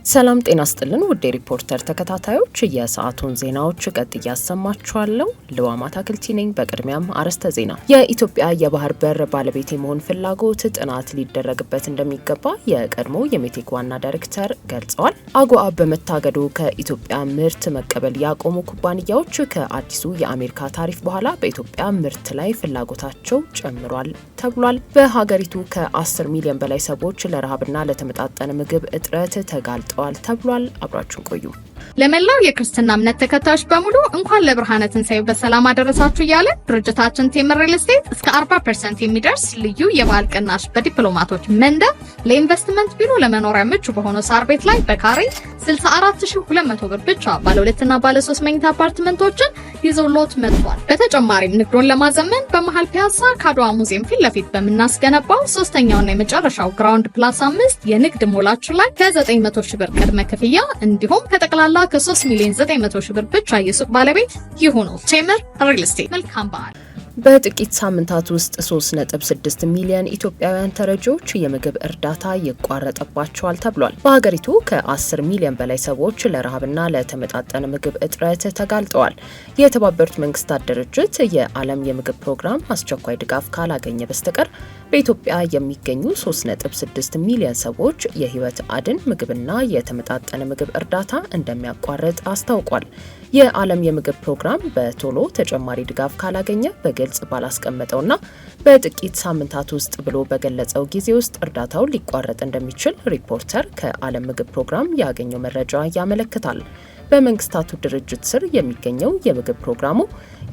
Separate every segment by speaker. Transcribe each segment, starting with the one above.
Speaker 1: ሰላም ጤና ስጥልን ውድ ሪፖርተር ተከታታዮች የሰዓቱን ዜናዎች ቀጥዬ ያሰማችኋለሁ። ልዋማት አክልቲ ነኝ። በቅድሚያም አርዕስተ ዜና። የኢትዮጵያ የባህር በር ባለቤት የመሆን ፍላጎት ጥናት ሊደረግበት እንደሚገባ የቀድሞ የሜቴክ ዋና ዳይሬክተር ገልጸዋል። አጎአ በመታገዱ ከኢትዮጵያ ምርት መቀበል ያቆሙ ኩባንያዎች ከአዲሱ የአሜሪካ ታሪፍ በኋላ በኢትዮጵያ ምርት ላይ ፍላጎታቸው ጨምሯል ተብሏል። በሀገሪቱ ከ10 ሚሊዮን በላይ ሰዎች ለረሃብና ለተመጣጠነ ምግብ እጥረት ተጋልጠዋል ተብሏል። አብራችሁን ቆዩ።
Speaker 2: ለመላው የክርስትና እምነት ተከታዮች በሙሉ እንኳን ለብርሃነ ትንሣኤው በሰላም አደረሳችሁ እያለ ድርጅታችን ቴምር ሪል ስቴት እስከ 40% የሚደርስ ልዩ የበዓል ቅናሽ በዲፕሎማቶች መንደር ለኢንቨስትመንት ቢሮ ለመኖሪያ ምቹ በሆነው ሳር ቤት ላይ በካሬ 64200 ብር ብቻ ባለ 2 እና ባለ 3 መኝታ አፓርትመንቶችን ይዞሎት መጥቷል። በተጨማሪም ንግዶን ለማዘመን በመሃል ፒያሳ ከአድዋ ሙዚየም ፊት ለፊት በምናስገነባው ሶስተኛውና የመጨረሻው ግራውንድ ፕላስ 5 የንግድ ሞላችን ላይ ከ900 ሺህ ብር ቅድመ ክፍያ እንዲሁም ከጠቅላላ ከ3 ሚሊዮን 900 ሺህ ብር ብቻ የሱቅ ባለቤት ይሁኑ። ቴምር ሪል ስቴት። መልካም በዓል።
Speaker 1: በጥቂት ሳምንታት ውስጥ 3.6 ሚሊዮን ኢትዮጵያውያን ተረጂዎች የምግብ እርዳታ ይቋረጥባቸዋል ተብሏል። በሀገሪቱ ከ10 ሚሊዮን በላይ ሰዎች ለረሃብና ለተመጣጠነ ምግብ እጥረት ተጋልጠዋል። የተባበሩት መንግስታት ድርጅት የዓለም የምግብ ፕሮግራም አስቸኳይ ድጋፍ ካላገኘ በስተቀር በኢትዮጵያ የሚገኙ 3.6 ሚሊዮን ሰዎች የህይወት አድን ምግብና የተመጣጠነ ምግብ እርዳታ እንደሚያቋርጥ አስታውቋል። የዓለም የምግብ ፕሮግራም በቶሎ ተጨማሪ ድጋፍ ካላገኘ በግልጽ ባላስቀመጠውና በጥቂት ሳምንታት ውስጥ ብሎ በገለጸው ጊዜ ውስጥ እርዳታው ሊቋረጥ እንደሚችል ሪፖርተር ከዓለም ምግብ ፕሮግራም ያገኘው መረጃ ያመለክታል። በመንግስታቱ ድርጅት ስር የሚገኘው የምግብ ፕሮግራሙ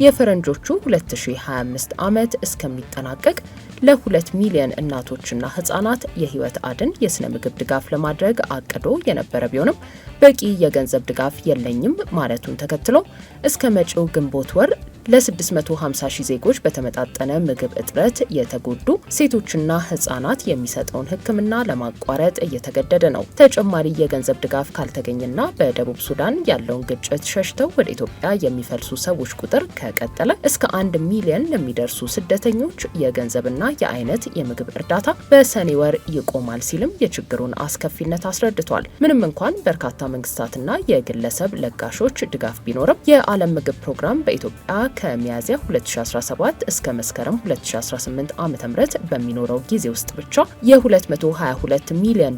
Speaker 1: የፈረንጆቹ 2025 ዓመት እስከሚጠናቀቅ ለ2 ሚሊዮን እናቶችና ህጻናት የህይወት አድን የስነ ምግብ ድጋፍ ለማድረግ አቅዶ የነበረ ቢሆንም በቂ የገንዘብ ድጋፍ የለኝም ማለቱን ተከትሎ እስከ መጪው ግንቦት ወር ለ650 ሺህ ዜጎች በተመጣጠነ ምግብ እጥረት የተጎዱ ሴቶችና ህጻናት የሚሰጠውን ሕክምና ለማቋረጥ እየተገደደ ነው። ተጨማሪ የገንዘብ ድጋፍ ካልተገኘና በደቡብ ሱዳን ያለውን ግጭት ሸሽተው ወደ ኢትዮጵያ የሚፈልሱ ሰዎች ቁጥር ከቀጠለ እስከ 1 ሚሊዮን ለሚደርሱ ስደተኞች የገንዘብና የአይነት የምግብ እርዳታ በሰኔ ወር ይቆማል ሲልም የችግሩን አስከፊነት አስረድቷል። ምንም እንኳን በርካታ መንግስታትና የግለሰብ ለጋሾች ድጋፍ ቢኖርም የዓለም ምግብ ፕሮግራም በኢትዮጵያ ከሚያዝያ 2017 እስከ መስከረም 2018 ዓ.ም በሚኖረው ጊዜ ውስጥ ብቻ የ$222 ሚሊዮን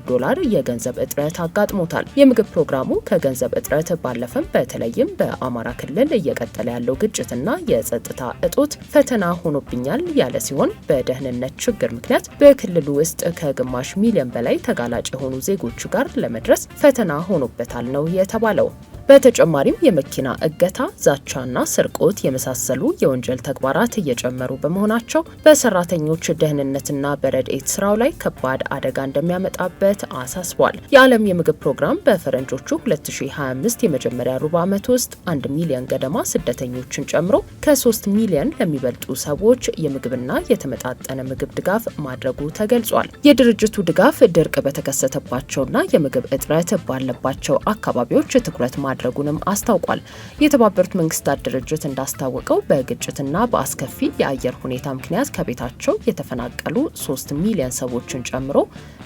Speaker 1: የገንዘብ እጥረት አጋጥሞታል። የምግብ ፕሮግራሙ ከገንዘብ እጥረት ባለፈም በተለይም በአማራ ክልል እየቀጠለ ያለው ግጭትና የጸጥታ እጦት ፈተና ሆኖብኛል ያለ ሲሆን በደህንነት ችግር ምክንያት በክልሉ ውስጥ ከግማሽ ሚሊዮን በላይ ተጋላጭ የሆኑ ዜጎች ጋር ለመድረስ ፈተና ሆኖበታል ነው የተባለው። በተጨማሪም የመኪና እገታ፣ ዛቻና ስርቆት የመሳሰሉ የወንጀል ተግባራት እየጨመሩ በመሆናቸው በሰራተኞች ደህንነትና በረድኤት ስራው ላይ ከባድ አደጋ እንደሚያመጣበት አሳስቧል። የዓለም የምግብ ፕሮግራም በፈረንጆቹ 2025 የመጀመሪያ ሩብ ዓመት ውስጥ 1 ሚሊዮን ገደማ ስደተኞችን ጨምሮ ከ3 ሚሊዮን ለሚበልጡ ሰዎች የምግብና የተመጣጠነ ምግብ ድጋፍ ማድረጉ ተገልጿል። የድርጅቱ ድጋፍ ድርቅ በተከሰተባቸውና የምግብ እጥረት ባለባቸው አካባቢዎች ትኩረት ማድረጉንም አስታውቋል። የተባበሩት መንግስታት ድርጅት እንዳስታወቀው በግጭትና በአስከፊ የአየር ሁኔታ ምክንያት ከቤታቸው የተፈናቀሉ 3 ሚሊዮን ሰዎችን ጨምሮ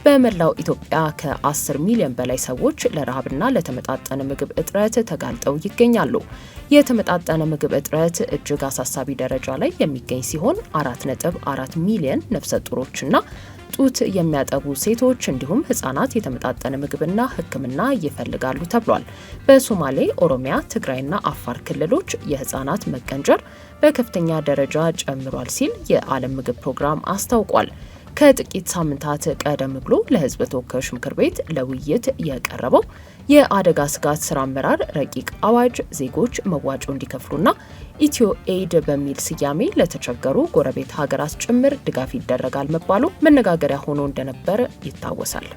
Speaker 1: በመላው ኢትዮጵያ ከ10 ሚሊዮን በላይ ሰዎች ለረሃብና ለተመጣጠነ ምግብ እጥረት ተጋልጠው ይገኛሉ። የተመጣጠነ ምግብ እጥረት እጅግ አሳሳቢ ደረጃ ላይ የሚገኝ ሲሆን 4.4 ሚሊዮን ነፍሰ ጡሮችና ጡት የሚያጠቡ ሴቶች እንዲሁም ህጻናት የተመጣጠነ ምግብና ሕክምና ይፈልጋሉ ተብሏል። በሶማሌ፣ ኦሮሚያ፣ ትግራይና አፋር ክልሎች የህጻናት መቀንጨር በከፍተኛ ደረጃ ጨምሯል ሲል የዓለም ምግብ ፕሮግራም አስታውቋል። ከጥቂት ሳምንታት ቀደም ብሎ ለህዝብ ተወካዮች ምክር ቤት ለውይይት የቀረበው የአደጋ ስጋት ስራ አመራር ረቂቅ አዋጅ ዜጎች መዋጮ እንዲከፍሉና ኢትዮ ኤድ በሚል ስያሜ ለተቸገሩ ጎረቤት ሀገራት ጭምር ድጋፍ ይደረጋል መባሉ መነጋገሪያ ሆኖ እንደነበር ይታወሳል።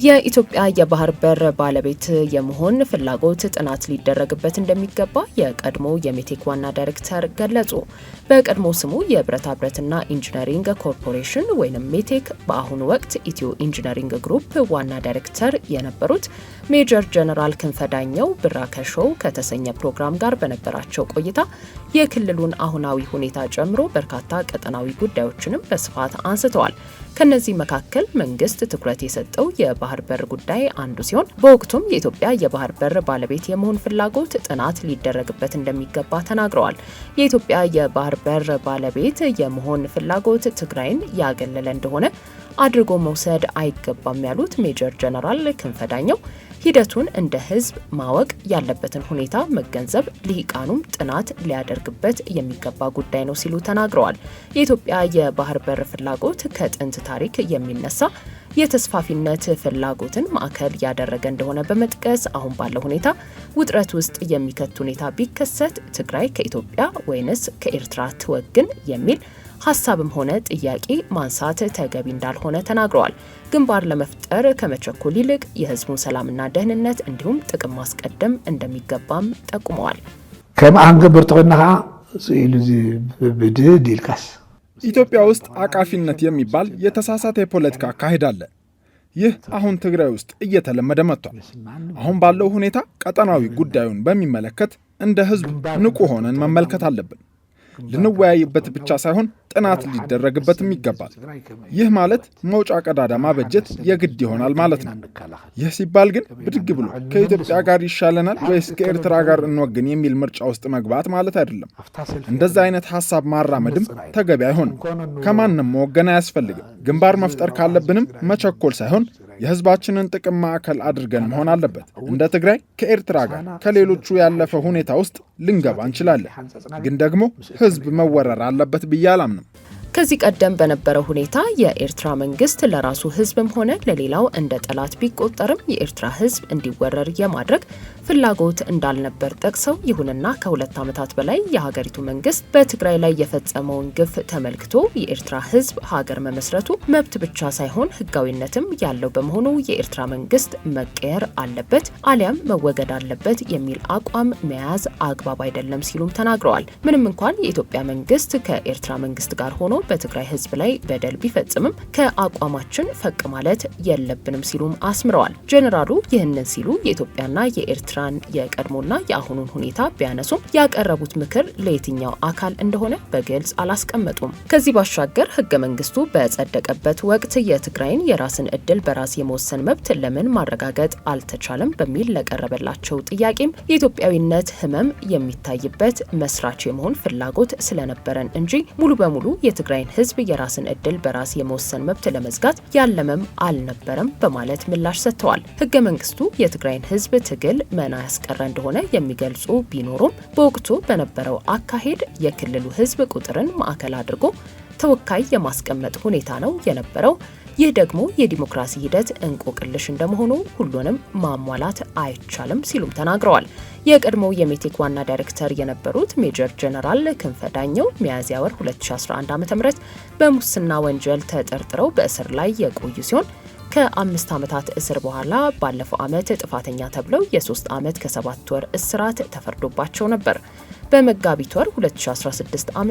Speaker 1: የኢትዮጵያ የባህር በር ባለቤት የመሆን ፍላጎት ጥናት ሊደረግበት እንደሚገባ የቀድሞ የሜቴክ ዋና ዳይሬክተር ገለጹ። በቀድሞ ስሙ የብረታ ብረትና ኢንጂነሪንግ ኮርፖሬሽን ወይም ሜቴክ በአሁኑ ወቅት ኢትዮ ኢንጂነሪንግ ግሩፕ ዋና ዳይሬክተር የነበሩት ሜጀር ጀነራል ክንፈዳኘው ብራከሾው ከተሰኘ ፕሮግራም ጋር በነበራቸው ቆይታ የክልሉን አሁናዊ ሁኔታ ጨምሮ በርካታ ቀጠናዊ ጉዳዮችንም በስፋት አንስተዋል። ከነዚህ መካከል መንግስት ትኩረት የሰጠው የባህር በር ጉዳይ አንዱ ሲሆን በወቅቱም የኢትዮጵያ የባህር በር ባለቤት የመሆን ፍላጎት ጥናት ሊደረግበት እንደሚገባ ተናግረዋል። የኢትዮጵያ የባህር በር ባለቤት የመሆን ፍላጎት ትግራይን ያገለለ እንደሆነ አድርጎ መውሰድ አይገባም ያሉት ሜጀር ጀነራል ክንፈ ዳኘው ሂደቱን እንደ ህዝብ ማወቅ ያለበትን ሁኔታ መገንዘብ ልሂቃኑም ጥናት ሊያደርግበት የሚገባ ጉዳይ ነው ሲሉ ተናግረዋል። የኢትዮጵያ የባህር በር ፍላጎት ከጥንት ታሪክ የሚነሳ የተስፋፊነት ፍላጎትን ማዕከል ያደረገ እንደሆነ በመጥቀስ አሁን ባለው ሁኔታ ውጥረት ውስጥ የሚከት ሁኔታ ቢከሰት ትግራይ ከኢትዮጵያ ወይንስ ከኤርትራ ትወግን የሚል ሀሳብም ሆነ ጥያቄ ማንሳት ተገቢ እንዳልሆነ ተናግረዋል። ግንባር ለመፍጠር ከመቸኮል ይልቅ የህዝቡን ሰላምና ደህንነት እንዲሁም ጥቅም ማስቀደም እንደሚገባም ጠቁመዋል።
Speaker 3: ከማንገበር ተቀናካ ሲሉዚ በዲልካስ
Speaker 4: ኢትዮጵያ ውስጥ አቃፊነት የሚባል የተሳሳተ የፖለቲካ አካሄድ አለ። ይህ አሁን ትግራይ ውስጥ እየተለመደ መጥቷል። አሁን ባለው ሁኔታ ቀጠናዊ ጉዳዩን በሚመለከት እንደ ህዝብ ንቁ ሆነን መመልከት አለብን። ልንወያይበት ብቻ ሳይሆን ጥናት ሊደረግበትም ይገባል። ይህ ማለት መውጫ ቀዳዳ ማበጀት የግድ ይሆናል ማለት ነው። ይህ ሲባል ግን ብድግ ብሎ ከኢትዮጵያ ጋር ይሻለናል ወይስ ከኤርትራ ጋር እንወግን የሚል ምርጫ ውስጥ መግባት ማለት አይደለም። እንደዛ አይነት ሐሳብ ማራመድም ተገቢ አይሆንም። ከማንም መወገን አያስፈልግም። ግንባር መፍጠር ካለብንም መቸኮል ሳይሆን የህዝባችንን ጥቅም ማዕከል አድርገን መሆን አለበት። እንደ ትግራይ ከኤርትራ ጋር ከሌሎቹ ያለፈ ሁኔታ ውስጥ ልንገባ እንችላለን፣ ግን ደግሞ ህዝብ መወረር አለበት ብዬ አላምንም።
Speaker 1: ከዚህ ቀደም በነበረው ሁኔታ የኤርትራ መንግስት ለራሱ ህዝብም ሆነ ለሌላው እንደ ጠላት ቢቆጠርም የኤርትራ ህዝብ እንዲወረር የማድረግ ፍላጎት እንዳልነበር ጠቅሰው ይሁንና ከ2 ዓመታት በላይ የሀገሪቱ መንግስት በትግራይ ላይ የፈጸመውን ግፍ ተመልክቶ የኤርትራ ህዝብ ሀገር መመስረቱ መብት ብቻ ሳይሆን ህጋዊነትም ያለው በመሆኑ የኤርትራ መንግስት መቀየር አለበት አሊያም መወገድ አለበት የሚል አቋም መያዝ አግባብ አይደለም ሲሉም ተናግረዋል። ምንም እንኳን የኢትዮጵያ መንግስት ከኤርትራ መንግስት ጋር ሆኖ በትግራይ ህዝብ ላይ በደል ቢፈጽምም ከአቋማችን ፈቅ ማለት የለብንም ሲሉም አስምረዋል። ጀነራሉ ይህንን ሲሉ የኢትዮጵያና የኤርትራን የቀድሞና የአሁኑን ሁኔታ ቢያነሱም ያቀረቡት ምክር ለየትኛው አካል እንደሆነ በግልጽ አላስቀመጡም። ከዚህ ባሻገር ህገ መንግስቱ በጸደቀበት ወቅት የትግራይን የራስን እድል በራስ የመወሰን መብት ለምን ማረጋገጥ አልተቻለም በሚል ለቀረበላቸው ጥያቄም የኢትዮጵያዊነት ህመም የሚታይበት መስራች የመሆን ፍላጎት ስለነበረን እንጂ ሙሉ በሙሉ የትግራይን ህዝብ የራስን እድል በራስ የመወሰን መብት ለመዝጋት ያለመም አልነበረም በማለት ምላሽ ሰጥተዋል። ህገ መንግስቱ የትግራይን ህዝብ ትግል መና ያስቀረ እንደሆነ የሚገልጹ ቢኖሩም በወቅቱ በነበረው አካሄድ የክልሉ ህዝብ ቁጥርን ማዕከል አድርጎ ተወካይ የማስቀመጥ ሁኔታ ነው የነበረው። ይህ ደግሞ የዲሞክራሲ ሂደት እንቆቅልሽ እንደመሆኑ ሁሉንም ማሟላት አይቻልም ሲሉም ተናግረዋል። የቀድሞው የሜቴክ ዋና ዳይሬክተር የነበሩት ሜጀር ጀነራል ክንፈ ዳኘው ሚያዝያ ወር 2011 ዓ.ም በሙስና ወንጀል ተጠርጥረው በእስር ላይ የቆዩ ሲሆን ከ5 ዓመታት እስር በኋላ ባለፈው ዓመት ጥፋተኛ ተብለው የ3 ዓመት ከ7 ወር እስራት ተፈርዶባቸው ነበር። በመጋቢት ወር 2016 ዓ.ም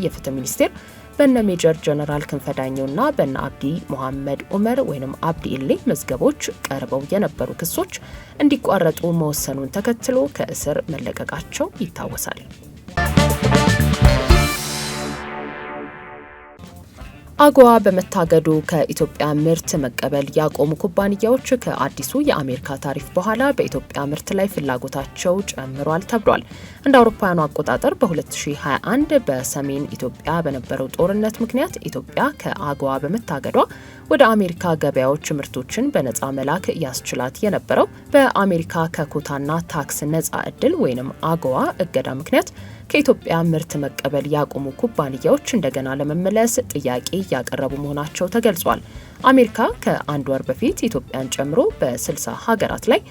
Speaker 1: የፍትህ ሚኒስቴር በነ ሜጀር ጀነራል ክንፈ ዳኘውና በነ አብዲ መሐመድ ዑመር ወይም አብዲ ኢሌ መዝገቦች ቀርበው የነበሩ ክሶች እንዲቋረጡ መወሰኑን ተከትሎ ከእስር መለቀቃቸው ይታወሳል። አጎዋ በመታገዱ ከኢትዮጵያ ምርት መቀበል ያቆሙ ኩባንያዎች ከአዲሱ የአሜሪካ ታሪፍ በኋላ በኢትዮጵያ ምርት ላይ ፍላጎታቸው ጨምሯል ተብሏል። እንደ አውሮፓውያኑ አቆጣጠር በ2021 በሰሜን ኢትዮጵያ በነበረው ጦርነት ምክንያት ኢትዮጵያ ከአጎዋ በመታገዷ ወደ አሜሪካ ገበያዎች ምርቶችን በነፃ መላክ ያስችላት የነበረው በአሜሪካ ከኮታና ታክስ ነፃ እድል ወይም አጎዋ እገዳ ምክንያት ከኢትዮጵያ ምርት መቀበል ያቆሙ ኩባንያዎች እንደገና ለመመለስ ጥያቄ ያቀረቡ መሆናቸው ተገልጿል። አሜሪካ ከአንድ ወር በፊት ኢትዮጵያን ጨምሮ በ60 ሀገራት ላይ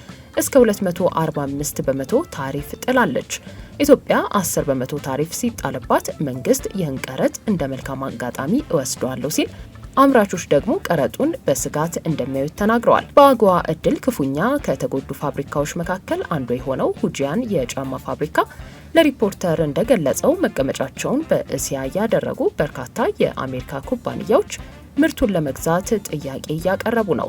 Speaker 1: እስከ 245 በመቶ ታሪፍ ጥላለች። ኢትዮጵያ 10 በመቶ ታሪፍ ሲጣልባት መንግስት ይህን ቀረጥ እንደ መልካም አጋጣሚ እወስደዋለሁ ሲል አምራቾች ደግሞ ቀረጡን በስጋት እንደሚያዩት ተናግረዋል። በአጎዋ እድል ክፉኛ ከተጎዱ ፋብሪካዎች መካከል አንዱ የሆነው ሁጂያን የጫማ ፋብሪካ ለሪፖርተር እንደገለጸው መቀመጫቸውን በእስያ ያደረጉ በርካታ የአሜሪካ ኩባንያዎች ምርቱን ለመግዛት ጥያቄ እያቀረቡ ነው።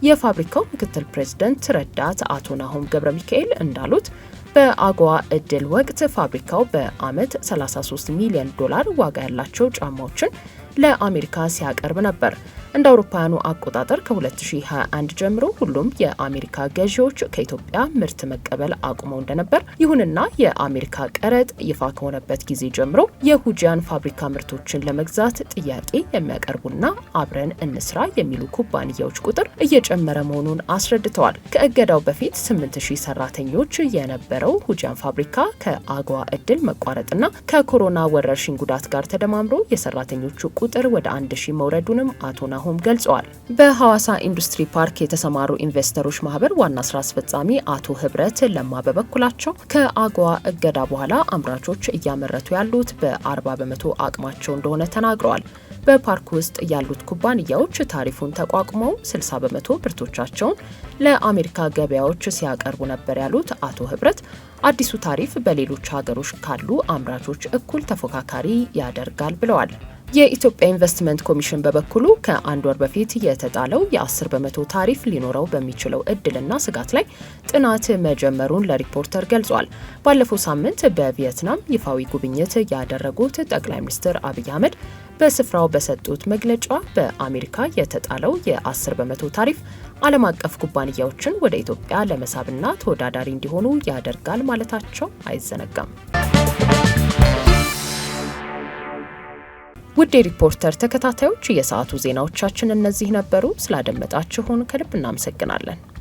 Speaker 1: የፋብሪካው ምክትል ፕሬዝዳንት ረዳት አቶ ናሆም ገብረ ሚካኤል እንዳሉት በአጎዋ እድል ወቅት ፋብሪካው በአመት 33 ሚሊዮን ዶላር ዋጋ ያላቸው ጫማዎችን ለአሜሪካ ሲያቀርብ ነበር። እንደ አውሮፓውያኑ አቆጣጠር ከ2021 ጀምሮ ሁሉም የአሜሪካ ገዢዎች ከኢትዮጵያ ምርት መቀበል አቁመው እንደነበር፣ ይሁንና የአሜሪካ ቀረጥ ይፋ ከሆነበት ጊዜ ጀምሮ የሁጂያን ፋብሪካ ምርቶችን ለመግዛት ጥያቄ የሚያቀርቡና አብረን እንስራ የሚሉ ኩባንያዎች ቁጥር እየጨመረ መሆኑን አስረድተዋል። ከእገዳው በፊት 8000 ሰራተኞች የነበረው ሁጂያን ፋብሪካ ከአጎዋ እድል መቋረጥና ከኮሮና ወረርሽኝ ጉዳት ጋር ተደማምሮ የሰራተኞቹ ቁጥር ወደ 1000 መውረዱንም አቶ ናሆም ገልጸዋል። በሐዋሳ ኢንዱስትሪ ፓርክ የተሰማሩ ኢንቨስተሮች ማህበር ዋና ስራ አስፈጻሚ አቶ ህብረት ለማ በበኩላቸው ከአጎዋ እገዳ በኋላ አምራቾች እያመረቱ ያሉት በ40 በመቶ አቅማቸው እንደሆነ ተናግረዋል። በፓርክ ውስጥ ያሉት ኩባንያዎች ታሪፉን ተቋቁመው 60 በመቶ ምርቶቻቸውን ለአሜሪካ ገበያዎች ሲያቀርቡ ነበር ያሉት አቶ ህብረት አዲሱ ታሪፍ በሌሎች ሀገሮች ካሉ አምራቾች እኩል ተፎካካሪ ያደርጋል ብለዋል። የኢትዮጵያ ኢንቨስትመንት ኮሚሽን በበኩሉ ከአንድ ወር በፊት የተጣለው የ10 በመቶ ታሪፍ ሊኖረው በሚችለው እድልና ስጋት ላይ ጥናት መጀመሩን ለሪፖርተር ገልጿል። ባለፈው ሳምንት በቪየትናም ይፋዊ ጉብኝት ያደረጉት ጠቅላይ ሚኒስትር አብይ አህመድ በስፍራው በሰጡት መግለጫ በአሜሪካ የተጣለው የ10 በመቶ ታሪፍ ዓለም አቀፍ ኩባንያዎችን ወደ ኢትዮጵያ ለመሳብና ተወዳዳሪ እንዲሆኑ ያደርጋል ማለታቸው አይዘነጋም። ውድ የሪፖርተር ተከታታዮች የሰዓቱ ዜናዎቻችን እነዚህ ነበሩ። ስላደመጣችሁን ከልብ እናመሰግናለን።